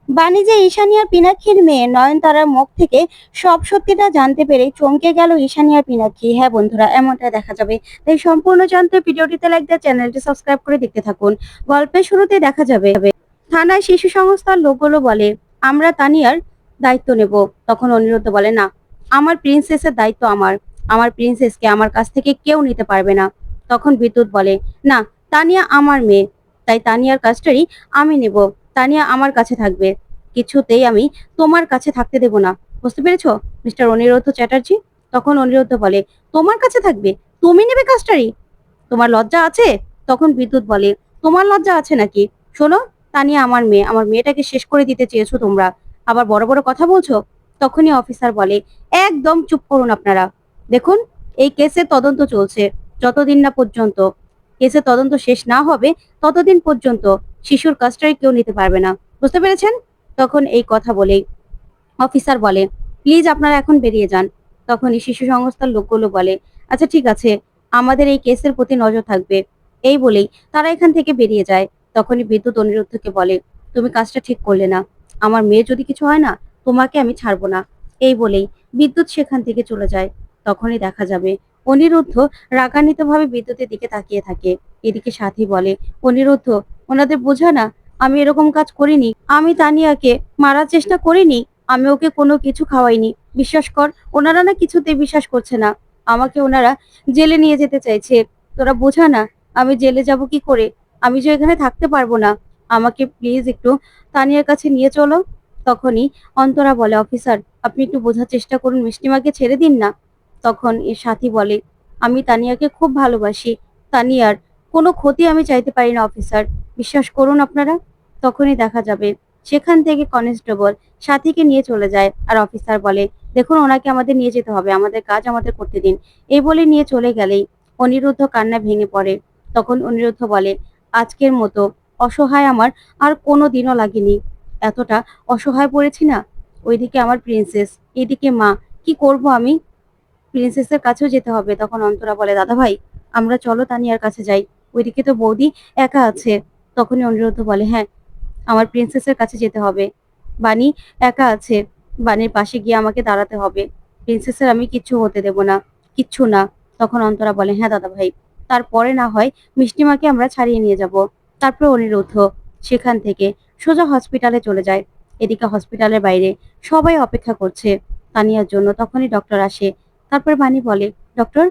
বাণী যে ঈশানী আর পিনাক্ষীর মেয়ে নয়নতারার মুখ থেকে সব সত্যিটা জানতে পেরে চমকে গেল ঈশানী আর পিনাক্ষী। হ্যাঁ বন্ধুরা, এমনটা দেখা যাবে। তাই সম্পূর্ণ জানতে ভিডিওটিতে লাইক দিয়ে চ্যানেলটি সাবস্ক্রাইব করে দেখতে থাকুন। গল্পের শুরুতে দেখা যাবে থানায় শিশু সংস্থার লোকগুলো বলে, আমরা তানিয়ার দায়িত্ব নেব। তখন অনিরুদ্ধ বলে, না, আমার প্রিন্সেসের দায়িত্ব আমার। আমার প্রিন্সেসকে আমার কাছ থেকে কেউ নিতে পারবে না। তখন বিদ্যুৎ বলে, না, তানিয়া আমার মেয়ে, তাই তানিয়ার কাজটাই আমি নেব। তানিয়া আমার কাছে থাকবে। কিছুতেই আমি তোমার কাছে থাকতে দেব না। বুঝতে পেরেছো মিস্টার অনিরুদ্ধ চ্যাটার্জি? তখন অনিরুদ্ধ বলে, তোমার কাছে থাকবে? তুমি নেবে কাজটারি? তোমার লজ্জা আছে? তখন বিদ্যুৎ বলে, তোমার লজ্জা আছে নাকি? শোনো, তানিয়া আমার মেয়ে। আমার মেয়েটাকে শেষ করে দিতে চেয়েছো তোমরা, আবার বড় বড় কথা বলছো। তখনই অফিসার বলে, একদম চুপ করুন আপনারা। দেখুন, এই কেসের তদন্ত চলছে। যতদিন না পর্যন্ত কেসের তদন্ত শেষ না হবে, ততদিন পর্যন্ত শিশুর কাস্টাডি কেউ নিতে পারবে না। বুঝতে পেরেছেন? তখন এই কথা বলেই অফিসার বলে, প্লিজ আপনারা এখন বেরিয়ে যান। তখনই শিশু সংস্থার লোকগুলো বলে, আচ্ছা ঠিক আছে, আমাদের এই কেসের প্রতি নজর থাকবে। এই বলেই তারা এখান থেকে বেরিয়ে যায়। তখনই বিদ্যুৎ অনিরুদ্ধকে বলে, তুমি কাজটা ঠিক করলে না। আমার মেয়ে যদি কিছু হয় না, তোমাকে আমি ছাড়বো না। এই বলেই বিদ্যুৎ সেখান থেকে চলে যায়। তখনই দেখা যাবে অনিরুদ্ধ রাগান্বিতভাবে বিদ্যুতের দিকে তাকিয়ে থাকে। এদিকে সাথী বলে, অনিরুদ্ধ, ওনাদের বোঝা না, আমি এরকম কাজ করিনি। আমি তানিয়াকে মারার চেষ্টা করিনি। আমি ওকে কোনো কিছু খাওয়াইনি। বিশ্বাস কর, ওনারা না কিছুতেই বিশ্বাস করছে না। আমাকে ওনারা জেলে নিয়ে যেতে চাইছে। তোরা বোঝা না, আমি জেলে যাব কি করে? আমি যে এখানে থাকতে পারবো না। আমাকে প্লিজ একটু তানিয়ার কাছে নিয়ে চলো। তখনই অন্তরা বলে, অফিসার, আপনি একটু বোঝার চেষ্টা করুন, মিষ্টিমাকে ছেড়ে দিন না। তখন এর সাথী বলে, আমি তানিয়াকে খুব ভালোবাসি। তানিয়ার কোনো ক্ষতি আমি চাইতে পারি না অফিসার, বিশ্বাস করুন আপনারা। তখনই দেখা যাবে সেখান থেকে কনস্টেবল সাথীকে নিয়ে চলে যায়। আর অফিসার বলে, দেখুন, ওনাকে আমাদের নিয়ে যেতে হবে, আমাদের কাজ আমাদের করতে দিন। এই বলে নিয়ে চলে গেলেই অনিরুদ্ধ কান্না ভেঙে পড়ে। তখন অনিরুদ্ধ বলে, আজকের মতো অসহায় আমার আর কোনো দিনও লাগেনি। এতটা অসহায় পড়েছি না। ওইদিকে আমার প্রিন্সেস, এদিকে মা, কি করব আমি? প্রিন্সেসের কাছেও যেতে হবে। তখন অন্তরা বলে, দাদা ভাই, আমরা চলো তানিয়ার কাছে যাই। ওইদিকে তো বৌদি একা আছে। তখনই অনিরুদ্ধ বলে, হ্যাঁ, আমার প্রিন্সেসের কাছে যেতে হবে। বানি একা আছে। বানির পাশে গিয়ে আমাকে দাঁড়াতে হবে। প্রিন্সেসের আমি কিচ্ছু হতে দেব না, কিচ্ছু না। তখন অন্তরা বলে, হ্যাঁ দাদা ভাই, তারপরে না হয় মিষ্টিমাকে আমরা ছাড়িয়ে নিয়ে যাব। তারপর অনিরুদ্ধ সেখান থেকে সোজা হসপিটালে চলে যায়। এদিকে হসপিটালের বাইরে সবাই অপেক্ষা করছে তানিয়ার জন্য। তখনই ডক্টর আসে। তারপর বানি বলে, ডক্টর,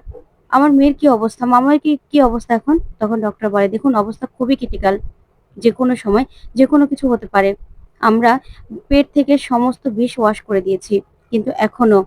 আমার মেয়ের কি অবস্থা? মামার কি কি অবস্থা এখন? তখন ডক্টর বলে, দেখুন, অবস্থা খুবই ক্রিটিক্যাল। যেকোনো সময় যেকোনো কিছু হতে পারে। আমরা পেট থেকে সমস্ত বিষ ওয়াশ করে দিয়েছি, কিন্তু এখনো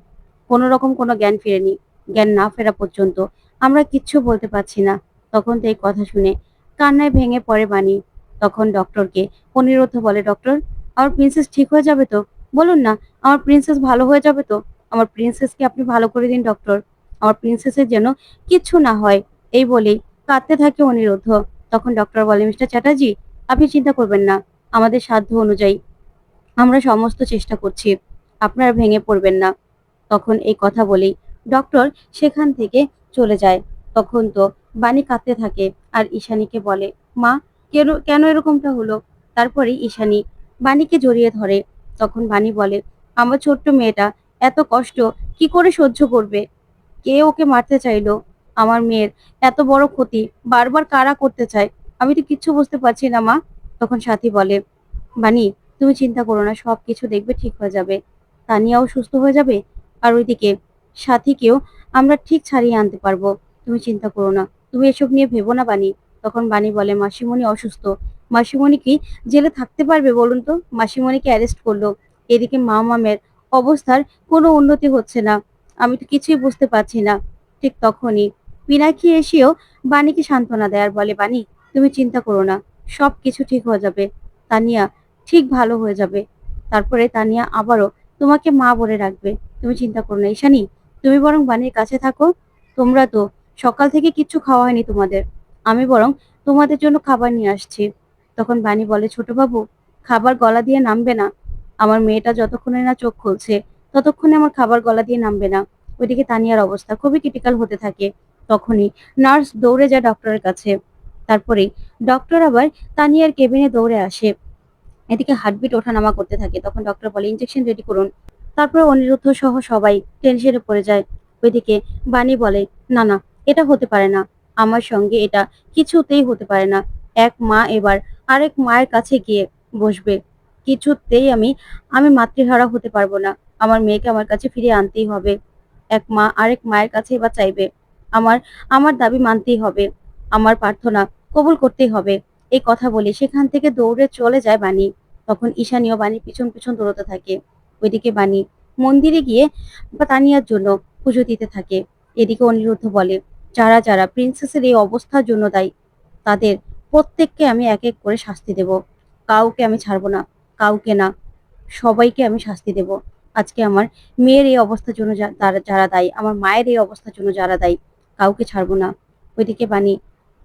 কোনো রকম কোনো জ্ঞান ফেরেনি। জ্ঞান না ফেরা পর্যন্ত আমরা কিচ্ছু বলতে পারছি না। তখন তো এই কথা শুনে কান্নায় ভেঙে পড়ে বাণী। তখন ডক্টরকে অনিরুদ্ধ বলে, ডক্টর, আমার প্রিন্সেস ঠিক হয়ে যাবে তো? বলুন না, আমার প্রিন্সেস ভালো হয়ে যাবে তো? আমার প্রিন্সেসকে আপনি ভালো করে দিন ডক্টর। আমার প্রিন্সেসের যেন কিচ্ছু না হয়। এই বলেই কাঁদতে থাকে অনিরুদ্ধ। তখন ডক্টর বলে, মিস্টার চ্যাটার্জি, আপনি চিন্তা করবেন না। আমাদের সাধ্য অনুযায়ী আমরা সমস্ত চেষ্টা করছি। আপনারা ভেঙে পড়বেন না। তখন এই কথা বলেই ডক্টর সেখান থেকে চলে যায়। তখন তো বাণী কাঁদতে থাকে আর ঈশানীকে বলে, মা, কেন কেন এরকমটা হলো? তারপরে ঈশানী বাণীকে জড়িয়ে ধরে। তখন বাণী বলে, আমার ছোট্ট মেয়েটা এত কষ্ট কি করে সহ্য করবে? কে ওকে মারতে চাইলো? আমার মেয়ের এত বড় ক্ষতি বারবার কারা করতে চায়? আমি তো কিচ্ছু বুঝতে পারছি না মা। তখন সাথী বলে, বানি, তুমি চিন্তা করো না, সবকিছু দেখবে ঠিক হয়ে যাবে। তানিয়াও সুস্থ হয়ে যাবে। আর ওইদিকে সাথীকেও আমরা ঠিক ছাড়িয়ে আনতে পারবো। তুমি চিন্তা করো না, তুমি এসব নিয়ে ভেবো না বানি। তখন বানি বলে, মাসিমণি অসুস্থ। মাসিমণি কি জেলে থাকতে পারবে বলুন তো? মাসিমণিকে অ্যারেস্ট করলো। এদিকে মা মামের অবস্থার কোনো উন্নতি হচ্ছে না। আমি তো কিছুই বুঝতে পারছি না। ঠিক তখনই পিনাকি এসেও বাণীকে সান্ত্বনা দেয় আর বলে, বাণী, তুমি চিন্তা করো না, সবকিছু ঠিক হয়ে যাবে। তানিয়া ঠিক ভালো হয়ে যাবে। তারপরে তানিয়া আবারও তোমাকে মা বলে রাখবে। তুমি চিন্তা করো না ঈশানী, তুমি বরং বাণীর কাছে থাকো। তোমরা তো সকাল থেকে কিচ্ছু খাওয়া হয়নি তোমাদের। আমি বরং তোমাদের জন্য খাবার নিয়ে আসছি। তখন বাণী বলে, ছোট বাবু, খাবার গলা দিয়ে নামবে না। আমার মেয়েটা যতক্ষণে না চোখ খুলছে, ততক্ষণে আমার খাবার গলা দিয়ে নামবে না। ওইদিকে তানিয়ার অবস্থা খুবই ক্রিটিক্যাল হতে থাকে। তখনই নার্স দৌড়ে যায় ডক্টরের কাছে। তারপরেই ডক্টর আবার তানিয়ার কেবিনে দৌড়ে আসে। এদিকে হার্টবিট ওঠানামা করতে থাকে। তখন ডক্টর বলে ইনজেকশন রেডি করুন। তারপরে অনিরুদ্ধ সহ সবাই টেনশনে পড়ে যায়। ওইদিকে বাণী বলে, না না, এটা হতে পারে না, আমার সঙ্গে এটা কিছুতেই হতে পারে না। এক মা এবার আরেক মায়ের কাছে গিয়ে বসবে, কিছুতেই আমি আমি মাতৃহারা হতে পারবো না। আমার মেয়েকে আমার কাছে ফিরিয়ে আনতেই হবে। এক মা আরেক মায়ের কাছে এবার চাইবে, আমার আমার দাবি মানতেই হবে, আমার প্রার্থনা কবুল করতেই হবে। এই কথা বলে সেখান থেকে দৌড়ে চলে যায় বাণী। তখন ঈশানীয় বাণীর পিছন পিছন দৌড়তে থাকে। ওইদিকে বাণী মন্দিরে গিয়ে তানিয়ার জন্য পুজো দিতে থাকে। এদিকে অনিরুদ্ধ বলে, যারা যারা প্রিন্সেসের এই অবস্থার জন্য দায়ী, তাদের প্রত্যেককে আমি এক এক করে শাস্তি দেব। কাউকে আমি ছাড়বো না, কাউকে না, সবাইকে আমি শাস্তি দেব। আজকে আমার মেয়ের এই অবস্থার জন্য যারা দায়ী, আমার মায়ের এই অবস্থার জন্য যারা দায়ী, কাউকে ছাড়বো না। ওইদিকে বাণী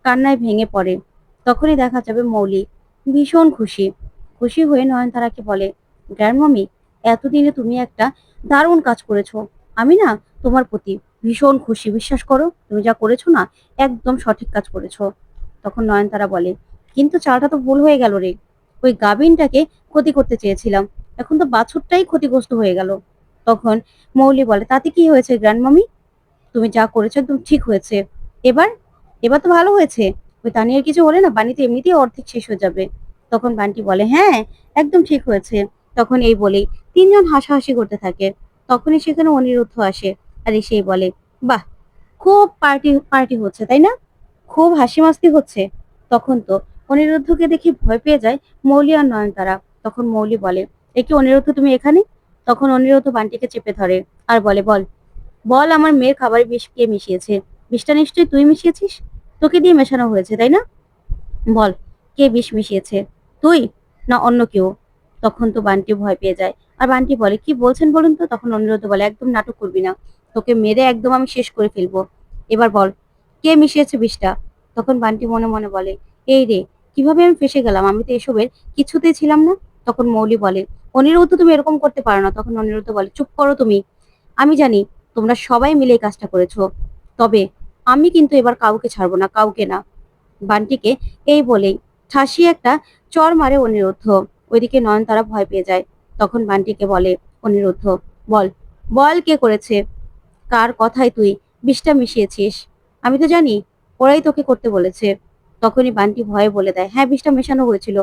কান্নায় ভেঙে পড়ে। তখনই দেখা যাবে মৌলি ভীষণ খুশি। খুশি হয়ে নয়নতারাকে বলে, গ্র্যান্ডমামি, এতদিনে তুমি একটা দারুণ কাজ করেছো। আমি না তোমার প্রতি ভীষণ খুশি, বিশ্বাস করো, তুমি যা করেছো না, একদম সঠিক কাজ করেছো। তখন নয়নতারা বলে, কিন্তু চালটা তো ভুল হয়ে গেল রে, ওই গাভিনটাকে ক্ষতি করতে চেয়েছিলাম, এখন তো বাছুরটাই ক্ষতিগ্রস্ত হয়ে গেল। তখন মৌলি বলে, তাতে কি হয়েছে গ্র্যান্ডমামি, তুমি যা করেছো একদম ঠিক হয়েছে। এবার এবার তো ভালো হয়েছে, ওই তানিয়ার কিছু হলে না বাণীতে এমনিতেই অর্ধেক শেষ হয়ে যাবে। তখন বান্টি বলে, হ্যাঁ, একদম ঠিক হয়েছে। তখন এই বলেই তিনজন হাসাহাসি করতে থাকে। তখনই সেখানে অনিরুদ্ধ আসে, আর এসেই বলে, বাহ, খুব পার্টি পার্টি হচ্ছে তাই না, খুব হাসি মাস্তি হচ্ছে। তখন তো অনিরুদ্ধকে দেখে ভয় পেয়ে যায় মৌলি আর নয়নতারা। তখন মৌলি বলে, এ কি অনিরুদ্ধ, তুমি এখানে? তখন অনিরুদ্ধ বান্টিকে চেপে ধরে আর বলে, বল, বল, আমার মেয়ের খাবারে বিষ কে মিশিয়েছে? বিষটা নিশ্চয়ই তুই মিশিয়েছিস, তোকে দিয়ে মেশানো হয়েছে তাই না? বল, কে বিষ মিশিয়েছে, তুই না অন্য কেউ? তখন তো বান্টি ভয় পেয়ে যায়। আর বান্টি বলে, কি বলছেন বলুন তো? তখন অনিরুদ্ধ বলে, একদম নাটক করবি না, তোকে মেরে একদম আমি শেষ করে ফেলবো। এবার বল, কে মিশিয়েছে বিষটা? তখন বান্টি মনে মনে বলে, এই রে, কিভাবে আমি ফেসে গেলাম, আমি তো এসবের কিছুতেই ছিলাম না। তখন মৌলি বলে, অনিরুদ্ধ, তুমি এরকম করতে পারো না। তখন অনিরুদ্ধ বলে, চুপ করো তুমি, আমি জানি তোমরা সবাই মিলে এই কাজটা করেছো, তবে আমি কিন্তু এবার কাউকে ছাড়বো না, কাউকে না। বান্টিকে এই বলেই ঠাসিয়ে একটা চড় মারে অনিরুদ্ধ। ওইদিকে নয়নতারা ভয় পেয়ে যায়। তখন বান্টিকে বলে অনিরুদ্ধ, বল, বল, কে করেছে, কার কথায় তুই বিষটা মিশিয়েছিস? আমি তো জানি ওরাই তোকে করতে বলেছে। তখনই বান্টি ভয়ে বলে দেয়, হ্যাঁ, বিষটা মেশানো হয়েছিল।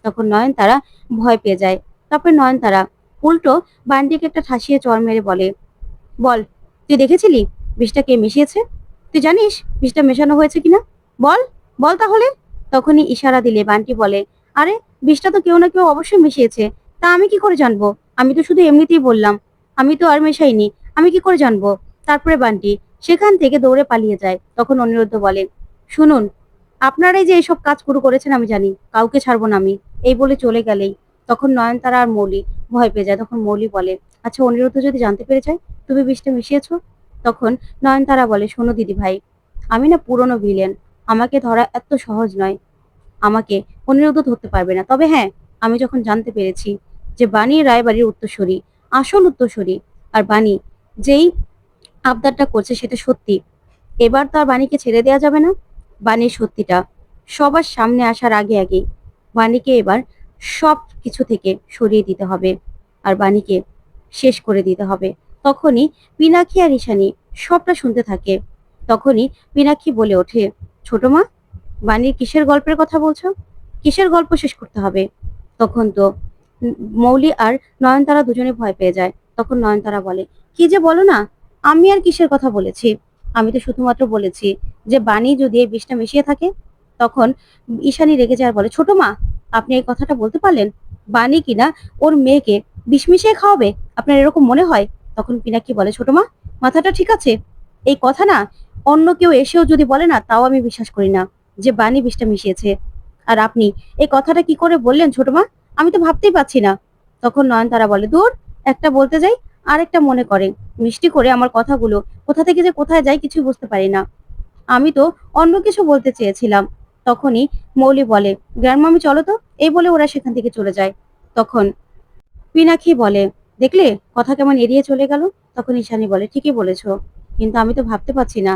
তখন নয়নতারা ভয় পেয়ে যায়। তারপর নয়নতারা উল্টো বান্টিকে একটা ঠাসিয়ে চড় মেরে বলে, বল, তুই দেখেছিলি বিষটা কে মিশিয়েছে? তুই জানিস বিষটা মেশানো হয়েছে কিনা? বল, বল তাহলে। তখনই ইশারা দিলে বান্টি বলে, আরে, বিষটা তো কেউ না কেউ অবশ্যই মিশিয়েছে, তা আমি কি করে জানবো? আমি তো শুধু এমনিতেই বললাম, আমি তো আর মেশাইনি, আমি কি করে জানবো? তারপরে বান্টি সেখান থেকে দৌড়ে পালিয়ে যায়। তখন অনিরুদ্ধ বলে, শুনুন, আপনারাই যে এসব কাজ শুরু করেছেন আমি জানি, কাউকে ছাড়বো না আমি। এই বলে চলে গেলেই তখন নয়নতারা আর মৌলি ভয় পেয়ে যায়। তখন মৌলি বলে, আচ্ছা, অনিরুদ্ধ যদি জানতে পেরে যায় তুমি বিষটা মিশিয়েছো? তখন নয়নতারা বলে, শোনো দিদি ভাই, আমি না পুরনো ভিলেন, আমাকে ধরা এত সহজ নয়, আমাকে অনিরুদ্ধ ধরতে পারবে না। তবে হ্যাঁ, আমি যখন জানতে পেরেছি যে বাণী রায়বাড়ির উত্তরসূরি, আসল উত্তরসূরি, আর বাণী যেই আবদারটা করছে সেটা সত্যি, এবার তো আর বাণীকে ছেড়ে দেওয়া যাবে না। বাণীর সত্যিটা সবার সামনে আসার আগে আগেই বাণীকে এবার সব কিছু থেকে সরিয়ে দিতে হবে, আর বাণীকে শেষ করে দিতে হবে। তখনই পিনাক্ষী আর ঈশানী সবটা শুনতে থাকে। তখনই পিনাক্ষী বলে ওঠে, ছোট মা, বাণীর কিসের গল্পের কথা বলছো? কিসের গল্প শেষ করতে হবে? তখন তো মৌলি আর নয়নতারা দুজনে ভয় পেয়ে যায়। তখন নয়নতারা বলে, কি যে বলো না, আমি আর কিসের কথা বলেছি, আমি তো শুধুমাত্র বলেছি যে বাণী যদি এই বিষটা মিশিয়ে থাকে। তখন ঈশানী রেগে যায় আর বলে, ছোট মা, আপনি এই কথাটা বলতে পারলেন, বাণী কিনা ওর মেয়েকে বিষ মিশিয়ে খাওয়াবে, আপনার এরকম মনে হয়? তখন পিনাকি বলে, ছোট মা, মাথাটা ঠিক আছে? এই কথা না অন্য কেউ এসেও যদি বলে না, তাও আমি বিশ্বাস করি না যে বাণী বিষটা মিশিয়েছে। আর আপনি এই কথাটা কি করে বললেন ছোট মা, আমি তো ভাবতেই পারছি না। তখন নয়নতারা বলে, দূর, একটা বলতে যাই আর একটা মনে করে, মিষ্টি করে আমার কথাগুলো কোথা থেকে যে কোথায় যায় কিছুই বুঝতে পারি না, আমি তো অন্য কিছু বলতে চেয়েছিলাম। তখনই মৌলি বলে, গ্র্যান্ডমামি চলো তো। এই বলে ওরা সেখান থেকে চলে যায়। তখন পিনাক্ষী বলে, দেখলে কথা কেমন এড়িয়ে চলে গেল। তখন ঈশানী বলে, ঠিকই বলেছো, কিন্তু আমি তো ভাবতে পারছি না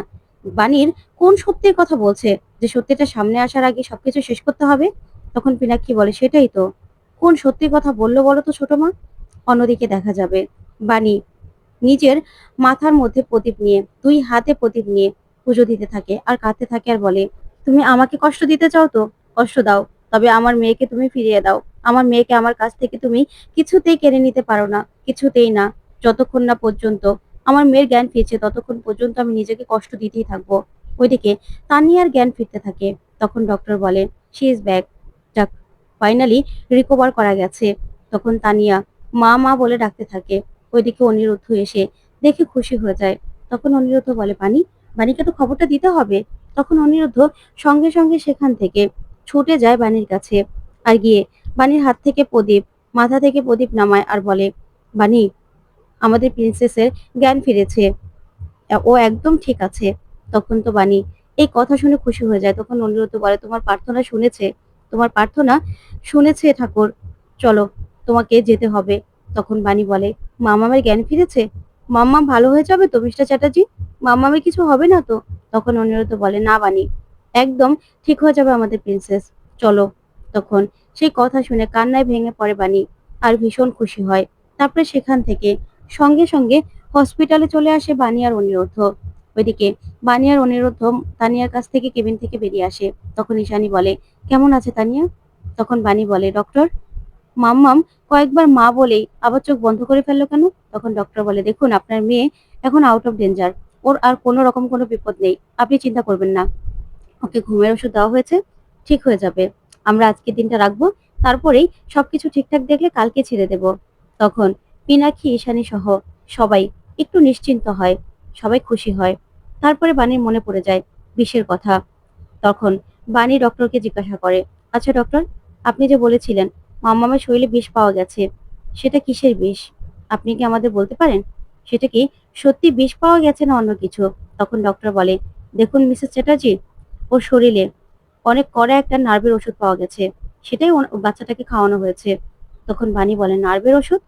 বাণীর কোন সত্যির কথা বলছে, যে সত্যিটা সামনে আসার আগে সবকিছু শেষ করতে হবে। তখন পিনাক্ষী বলে, সেটাই তো, কোন সত্যি কথা বললো বলো তো ছোট মা? অন্যদিকে দেখা যাবে বাণী নিজের মাথার মধ্যে প্রদীপ নিয়ে, 2 হাতে প্রদীপ নিয়ে পুজো দিতে থাকে আর কাঁদতে থাকে আর বলে, তুমি আমাকে কষ্ট দিতে চাও তো কষ্ট দাও, তবে আমার মেয়েকে তুমি ফিরিয়ে দাও। আমার মেয়েকে আমার কাছ থেকে তুমি কিছুতেই কেড়ে নিতে পারো না, কিছুতেই না। যতক্ষণ না পর্যন্ত আমার মেয়ের জ্ঞান ফিরছে ততক্ষণ পর্যন্ত আমি নিজেকে কষ্ট দিতেই থাকবো। ওইদিকে তানিয়ার জ্ঞান ফিরতে থাকে। তখন ডক্টর বলে, শি ইজ ব্যাক। যাক, ফাইনালি রিকভার করা গেছে। তখন তানিয়া মা মা বলে ডাকতে থাকে। ওইদিকে অনিরুদ্ধ এসে দেখে খুশি হয়ে যায়। তখন অনিরুদ্ধ বলে, বাণীকে তো খবরটা দিতে হবে। তখন অনিরুদ্ধ সঙ্গে সঙ্গে সেখান থেকে ছুটে যায় বাণীর কাছে আর গিয়ে বাণীর হাত থেকে প্রদীপ, মাথা থেকে প্রদীপ নামায় আর বলে, বাণী, আমাদের প্রিন্সেসের জ্ঞান ফিরেছে, ও একদম ঠিক আছে। তখন তো বাণী এই কথা শুনে খুশি হয়ে যায়। তখন অনিরুদ্ধ বলে, তোমার প্রার্থনা শুনেছে, তোমার প্রার্থনা শুনেছে ঠাকুর, চলো তোমাকে যেতে হবে। তখন বাণী বলে, মামামের জ্ঞান ফিরেছে? মাম্মাম ভালো হয়ে যাবে তো মিস্টার চ্যাটার্জি? মাম্মামের কিছু হবে না তো? তখন অনিরুদ্ধ বলে, না বাণী, একদম ঠিক হয়ে যাবে আমাদের প্রিন্সেস, চলো। তখন সেই কথা শুনে কান্নায় ভেঙে পড়ে বাণী আর ভীষণ খুশি হয়। তারপরে সেখান থেকে সঙ্গে সঙ্গে হসপিটালে চলে আসে বাণী আর অনিরুদ্ধ। ওইদিকে বাণী আর অনিরুদ্ধ তানিয়ার কাছ থেকে কেবিন থেকে বেরিয়ে আসে। তখন ঈশানী বলে, কেমন আছে তানিয়া? তখন বাণী বলে, ডক্টর, মাম্মাম কয়েকবার মা বলেই আবার চোখ বন্ধ করে ফেললো কেন? তখন ডক্টর বলে, দেখুন আপনার মেয়ে এখন আউট অফ ডেঞ্জার, ওর আর কোনো রকম কোনো বিপদ নেই, আপনি চিন্তা করবেন না। ওকে ঘুমের ওষুধ দেওয়া হয়েছে, ঠিক হয়ে যাবে। আমরা আজকের দিনটা রাখবো, তারপরেই সবকিছু ঠিকঠাক দেখলে কালকে ছেড়ে দেব। তখন পিনাক্ষী, ঈশানী সহ সবাই একটু নিশ্চিন্ত হয়, সবাই খুশি হয়। তারপরে বাণীর মনে পড়ে যায় বিষের কথা। তখন বাণী ডক্টরকে জিজ্ঞাসা করে, আচ্ছা ডক্টর, আপনি যে বলেছিলেন মাম্মামের শরীরে বিষ পাওয়া গেছে, সেটা কিসের বিষ? আপনি কি আমাদের বলতে পারেন? সেটা কি সত্যি বিষ পাওয়া গেছে না অন্য কিছু? তখন ডক্টর বলে, দেখুন মিসেস চ্যাটার্জি, ওর শরীরে অনেক কড়া একটা নার্ভের ওষুধ পাওয়া গেছে, সেটাই বাচ্চাটাকে খাওয়ানো হয়েছে। তখন বাণী বলে, নার্ভের ওষুধ?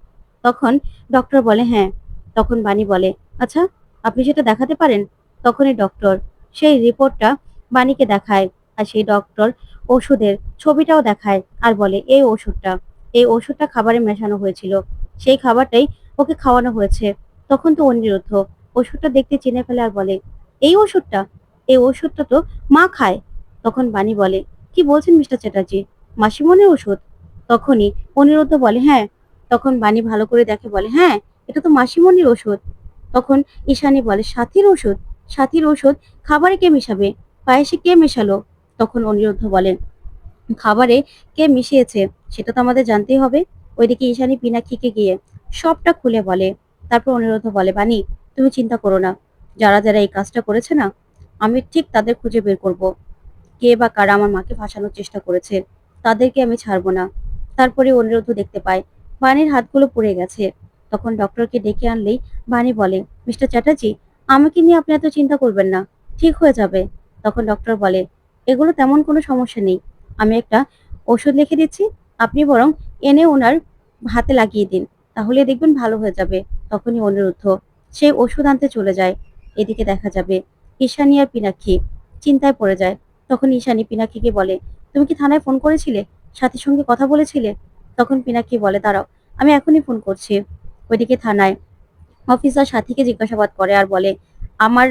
তখন ডক্টর বলে, হ্যাঁ। তখন বাণী বলে, আচ্ছা, আপনি সেটা দেখাতে পারেন? তখনই ডক্টর সেই রিপোর্টটা বাণীকে দেখায় আর সেই ডক্টর ওষুধের ছবিটাও দেখায় আর বলে, এই ওষুধটা খাবারে মেশানো হয়েছিল, সেই খাবারটাই ওকে খাওয়ানো হয়েছে। তখন তো অনিরুদ্ধ ওষুধটা দেখতে চিনে ফেলে আর বলে, এই ওষুধটা, এই ওষুধটা তো মা খায়। তখন বাণী বলে, কি বলছেন মিস্টার চ্যাটার্জি, মাসিমণির ওষুধ? তখনই অনিরুদ্ধ বলে, হ্যাঁ। তখন বাণী ভালো করে দেখে বলে, হ্যাঁ, এটা তো মাসিমণির ওষুধ। তখন ঈশানী বলে, সাথীর ওষুধ? সাথীর ওষুধ খাবারে কে মেশাবে? পায়েসে কে মেশালো? তখন অনিরুদ্ধ বলেন, খাবারে কে মিশিয়েছে সেটা তো আমাদের জানতেই হবে। ওইদিকে ঈশানী পিনাক্ষীকে গিয়ে সবটা খুলে বলে। তারপর অনিরুদ্ধ বলে, বাণী, তুমি চিন্তা করো না, যারা যারা এই কাজটা করেছে না, আমি ঠিক তাদের খুঁজে বের করব। কে বা কারা আমার মাকে ফাঁসানোর চেষ্টা করেছে, তাদেরকে আমি ছাড়বো না। তারপরে অনিরুদ্ধ দেখতে পায় বাণীর হাতগুলো পুড়ে গেছে। তখন ডক্টরকে ডেকে আনলেই বাণী বলে, মিস্টার চ্যাটার্জি, আমাকে নিয়ে আপনি এত চিন্তা করবেন না, ঠিক হয়ে যাবে। তখন ডক্টর বলে, এগুলো তেমন কোনো সমস্যা নেই, আমি একটা ওষুধ লিখে দিচ্ছি, আপনি বরং এনে ওনার হাতে লাগিয়ে দিন, তাহলে দেখবেন ভালো হয়ে যাবে। তখনই অনিরুদ্ধ সেই ওষুধ আনতে চলে যায়। এদিকে দেখা যাবে ঈশানী আর পিনাক্ষী চিন্তায় পড়ে যায়। তখন ঈশানী পিনাক্ষীকে বলে, তুমি কি থানায় ফোন করেছিলে, সাথীর সঙ্গে কথা বলেছিলে? তখন পিনাক্ষী বলে, দাঁড়াও, আমি এখনই ফোন করছি। ওইদিকে থানায় অফিসার সাথীকে জিজ্ঞাসাবাদ করে আর বলে, আমার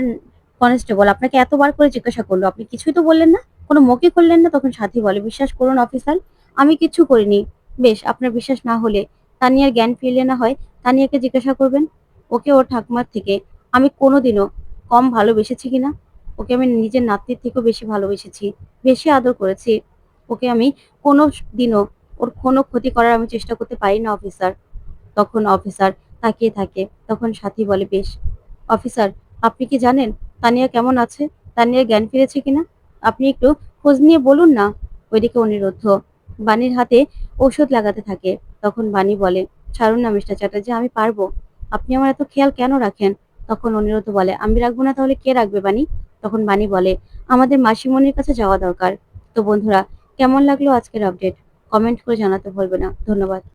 কনস্টেবল আপনাকে এতবার করে জিজ্ঞাসা করলো, আপনি কিছুই তো বললেন না, কোনো মুখই করলেন না। তখন সাথী বলে, বিশ্বাস করুন অফিসার, আমি কিচ্ছু করিনি। বেশ, আপনার বিশ্বাস না হলে তানিয়ার জ্ঞান ফিরলে না হয় তানিয়াকে জিজ্ঞাসা করবেন, ওকে ওর ঠাকুমার থেকে আমি কোনোদিনও কম ভালোবেসেছি কিনা। ওকে আমি নিজের নাতনির থেকেও বেশি ভালোবেসেছি, বেশি আদর করেছি। ওকে আমি কোনো দিনও ওর কোনো ক্ষতি করার আমি চেষ্টা করতে পারি না অফিসার। তখন অফিসার তাকিয়ে থাকে। তখন সাথী বলে, বেশ অফিসার, আপনি কি জানেন তানিয়া কেমন আছে, তানিয়ার জ্ঞান ফিরেছে কিনা? আপনি একটু খোঁজ নিয়ে বলুন না। ওইদিকে অনিরুদ্ধ বাণীর হাতে ঔষধ লাগাতে থাকে। তখন বাণী বলে, ছাড়ুন না মিস্টার চ্যাটার্জি, আমি পারবো, আপনি আমার এত খেয়াল কেন রাখেন? তখন অনিরুদ্ধ বলে, আমি রাখবো না তাহলে কে রাখবে বাণী? তখন বাণী বলে, আমাদের মাসিমণির কাছে যাওয়া দরকার। তো বন্ধুরা, কেমন লাগলো আজকের আপডেট? কমেন্ট করে জানাতে ভুলবে না। ধন্যবাদ।